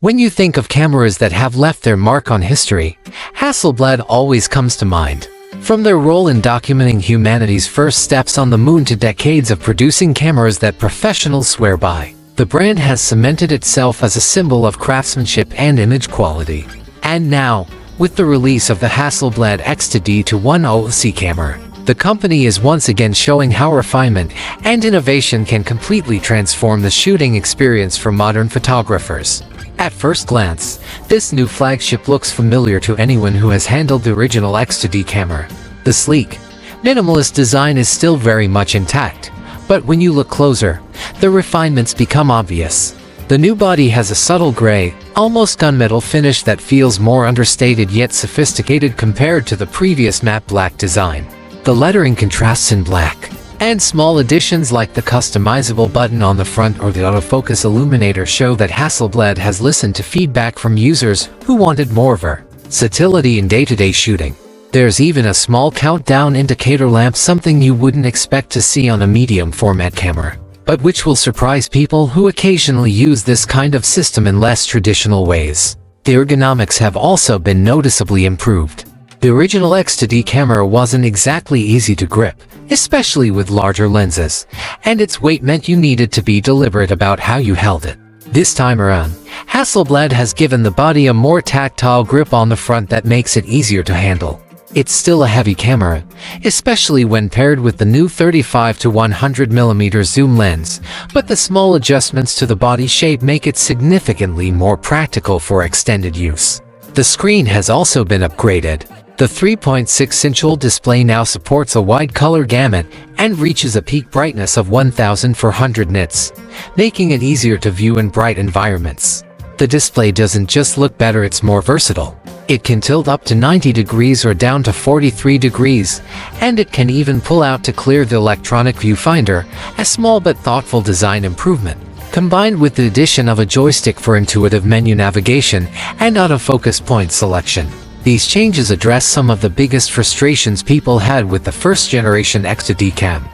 When you think of cameras that have left their mark on history, Hasselblad always comes to mind. From their role in documenting humanity's first steps on the moon to decades of producing cameras that professionals swear by, the brand has cemented itself as a symbol of craftsmanship and image quality. And now, with the release of the Hasselblad X2D II camera, the company is once again showing how refinement and innovation can completely transform the shooting experience for modern photographers. At first glance, this new flagship looks familiar to anyone who has handled the original X2D camera. The sleek, minimalist design is still very much intact, but when you look closer, the refinements become obvious. The new body has a subtle gray, almost gunmetal finish that feels more understated yet sophisticated compared to the previous matte black design. The lettering contrasts in black, and small additions like the customizable button on the front or the autofocus illuminator show that Hasselblad has listened to feedback from users who wanted more versatility in day-to-day shooting. There's even a small countdown indicator lamp, something you wouldn't expect to see on a medium format camera, but which will surprise people who occasionally use this kind of system in less traditional ways. The ergonomics have also been noticeably improved. The original X2D camera wasn't exactly easy to grip, especially with larger lenses, and its weight meant you needed to be deliberate about how you held it. This time around, Hasselblad has given the body a more tactile grip on the front that makes it easier to handle. It's still a heavy camera, especially when paired with the new 35 to 100mm zoom lens, but the small adjustments to the body shape make it significantly more practical for extended use. The screen has also been upgraded. The 3.6-inch OLED display now supports a wide color gamut and reaches a peak brightness of 1400 nits, making it easier to view in bright environments. The display doesn't just look better, it's more versatile. It can tilt up to 90 degrees or down to 43 degrees, and it can even pull out to clear the electronic viewfinder, a small but thoughtful design improvement. Combined with the addition of a joystick for intuitive menu navigation and autofocus point selection, these changes address some of the biggest frustrations people had with the first-generation X2D cam.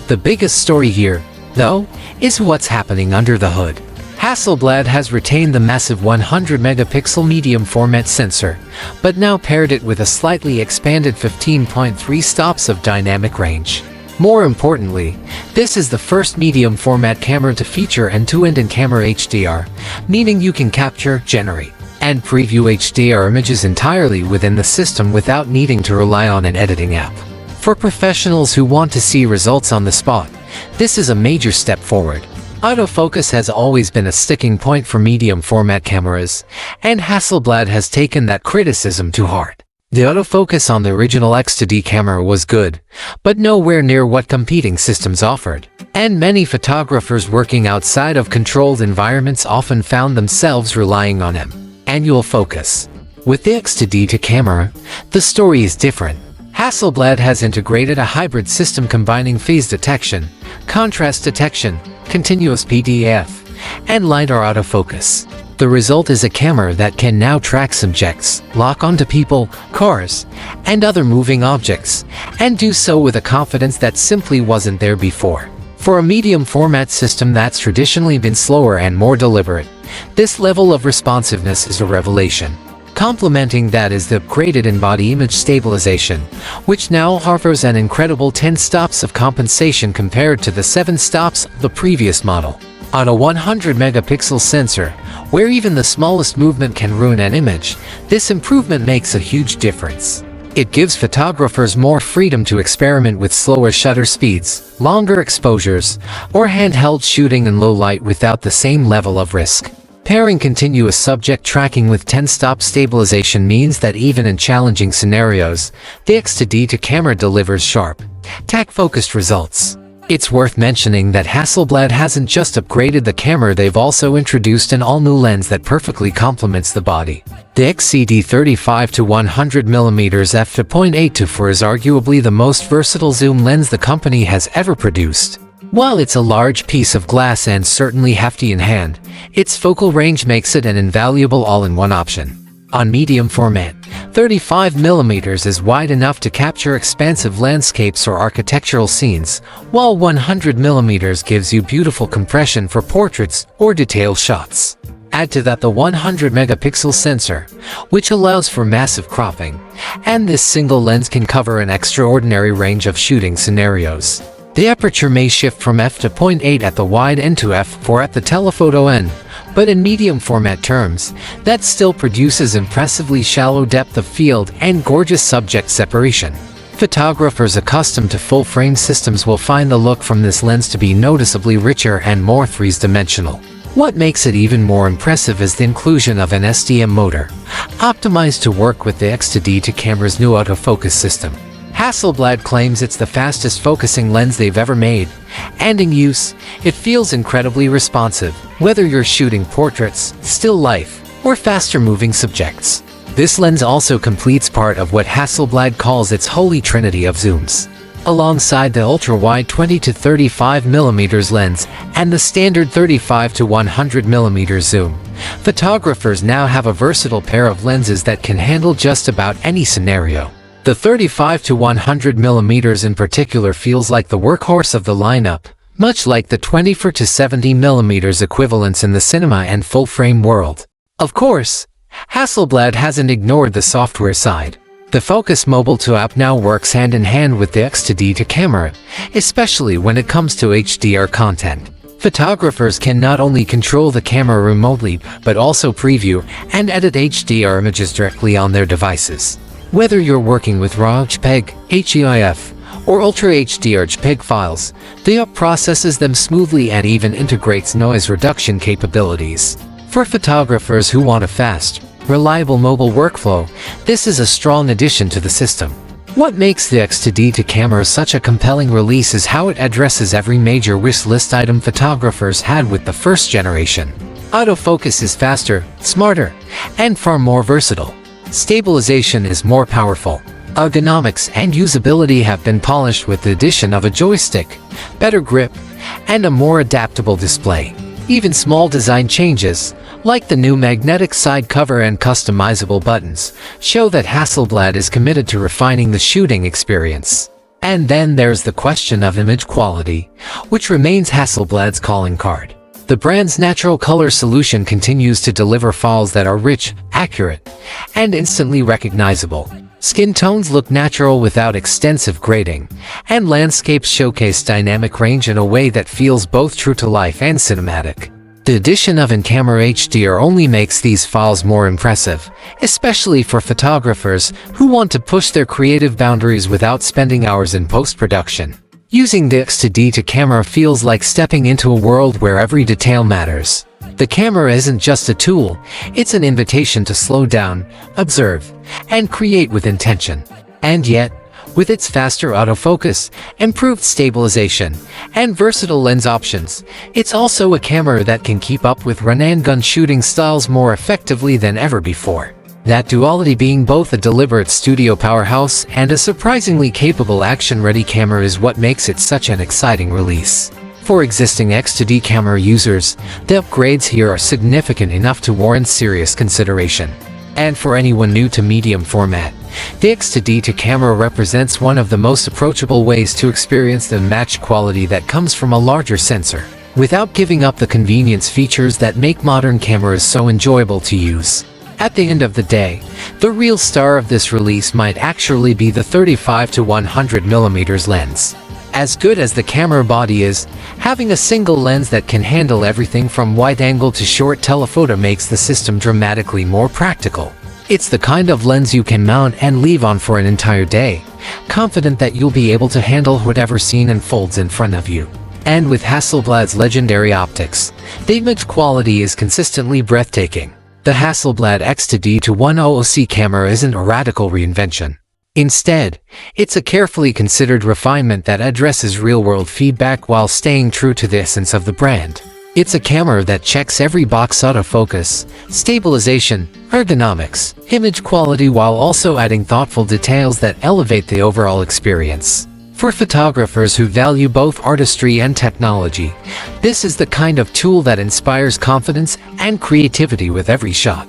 The biggest story here, though, is what's happening under the hood. Hasselblad has retained the massive 100-megapixel medium-format sensor, but now paired it with a slightly expanded 15.3 stops of dynamic range. More importantly, this is the first medium-format camera to feature end-to-end in-camera HDR, meaning you can capture, generate, and preview HDR images entirely within the system without needing to rely on an editing app. For professionals who want to see results on the spot, this is a major step forward. Autofocus has always been a sticking point for medium-format cameras, and Hasselblad has taken that criticism to heart. The autofocus on the original X2D camera was good, but nowhere near what competing systems offered, and many photographers working outside of controlled environments often found themselves relying on manual focus. With the X2D II camera, the story is different. Hasselblad has integrated a hybrid system combining phase detection, contrast detection, continuous PDF, and LiDAR autofocus. The result is a camera that can now track subjects, lock onto people, cars, and other moving objects, and do so with a confidence that simply wasn't there before. For a medium-format system that's traditionally been slower and more deliberate, this level of responsiveness is a revelation. Complementing that is the upgraded in-body image stabilization, which now offers an incredible 10 stops of compensation compared to the 7 stops of the previous model. On a 100-megapixel sensor, where even the smallest movement can ruin an image, this improvement makes a huge difference. It gives photographers more freedom to experiment with slower shutter speeds, longer exposures, or handheld shooting in low light without the same level of risk. Pairing continuous subject tracking with 10-stop stabilization means that even in challenging scenarios, the X2D II camera delivers sharp, tack-focused results. It's worth mentioning that Hasselblad hasn't just upgraded the camera, they've also introduced an all-new lens that perfectly complements the body. The X2D 35 to 100mm f2.824 is arguably the most versatile zoom lens the company has ever produced. While it's a large piece of glass and certainly hefty in hand, its focal range makes it an invaluable all-in-one option. On medium format, 35mm is wide enough to capture expansive landscapes or architectural scenes, while 100mm gives you beautiful compression for portraits or detailed shots. Add to that the 100-megapixel sensor, which allows for massive cropping, and this single lens can cover an extraordinary range of shooting scenarios. The aperture may shift from f to 0.8 at the wide end to f4 at the telephoto end, but in medium format terms, that still produces impressively shallow depth of field and gorgeous subject separation. Photographers accustomed to full-frame systems will find the look from this lens to be noticeably richer and more three-dimensional. What makes it even more impressive is the inclusion of an SDM motor, optimized to work with the X2D II camera's new autofocus system. Hasselblad claims it's the fastest focusing lens they've ever made, and in use, it feels incredibly responsive, whether you're shooting portraits, still life, or faster-moving subjects. This lens also completes part of what Hasselblad calls its holy trinity of zooms. Alongside the ultra-wide 20 to 35mm lens and the standard 35 to 100mm zoom, photographers now have a versatile pair of lenses that can handle just about any scenario. The 35 to 100mm in particular feels like the workhorse of the lineup, much like the 24 to 70mm equivalents in the cinema and full-frame world. Of course, Hasselblad hasn't ignored the software side. The Focus Mobile 2 app now works hand-in-hand with the X2D II camera, especially when it comes to HDR content. Photographers can not only control the camera remotely, but also preview and edit HDR images directly on their devices. Whether you're working with RAW JPEG, HEIF, or Ultra HDR JPEG files, the app processes them smoothly and even integrates noise reduction capabilities. For photographers who want a fast, reliable mobile workflow, this is a strong addition to the system. What makes the X2D II camera such a compelling release is how it addresses every major wish list item photographers had with the first generation. Autofocus is faster, smarter, and far more versatile. Stabilization is more powerful. Ergonomics and usability have been polished with the addition of a joystick, better grip, and a more adaptable display. Even small design changes, like the new magnetic side cover and customizable buttons, show that Hasselblad is committed to refining the shooting experience. And then there's the question of image quality, which remains Hasselblad's calling card. The brand's natural color solution continues to deliver files that are rich, accurate, and instantly recognizable. Skin tones look natural without extensive grading, and landscapes showcase dynamic range in a way that feels both true to life and cinematic. The addition of in-camera HDR only makes these files more impressive, especially for photographers who want to push their creative boundaries without spending hours in post-production. Using the X2D II camera feels like stepping into a world where every detail matters. The camera isn't just a tool, it's an invitation to slow down, observe, and create with intention. And yet, with its faster autofocus, improved stabilization, and versatile lens options, it's also a camera that can keep up with run-and-gun shooting styles more effectively than ever before. That duality, being both a deliberate studio powerhouse and a surprisingly capable action-ready camera, is what makes it such an exciting release. For existing X2D camera users, the upgrades here are significant enough to warrant serious consideration. And for anyone new to medium format, the X2D II camera represents one of the most approachable ways to experience the unmatched quality that comes from a larger sensor, without giving up the convenience features that make modern cameras so enjoyable to use. At the end of the day, the real star of this release might actually be the 35 to 100mm lens. As good as the camera body is, having a single lens that can handle everything from wide-angle to short telephoto makes the system dramatically more practical. It's the kind of lens you can mount and leave on for an entire day, confident that you'll be able to handle whatever scene unfolds in front of you. And with Hasselblad's legendary optics, the image quality is consistently breathtaking. The Hasselblad X2D II 100C camera isn't a radical reinvention. Instead, it's a carefully considered refinement that addresses real-world feedback while staying true to the essence of the brand. It's a camera that checks every box: autofocus, stabilization, ergonomics, image quality, while also adding thoughtful details that elevate the overall experience. For photographers who value both artistry and technology, this is the kind of tool that inspires confidence and creativity with every shot.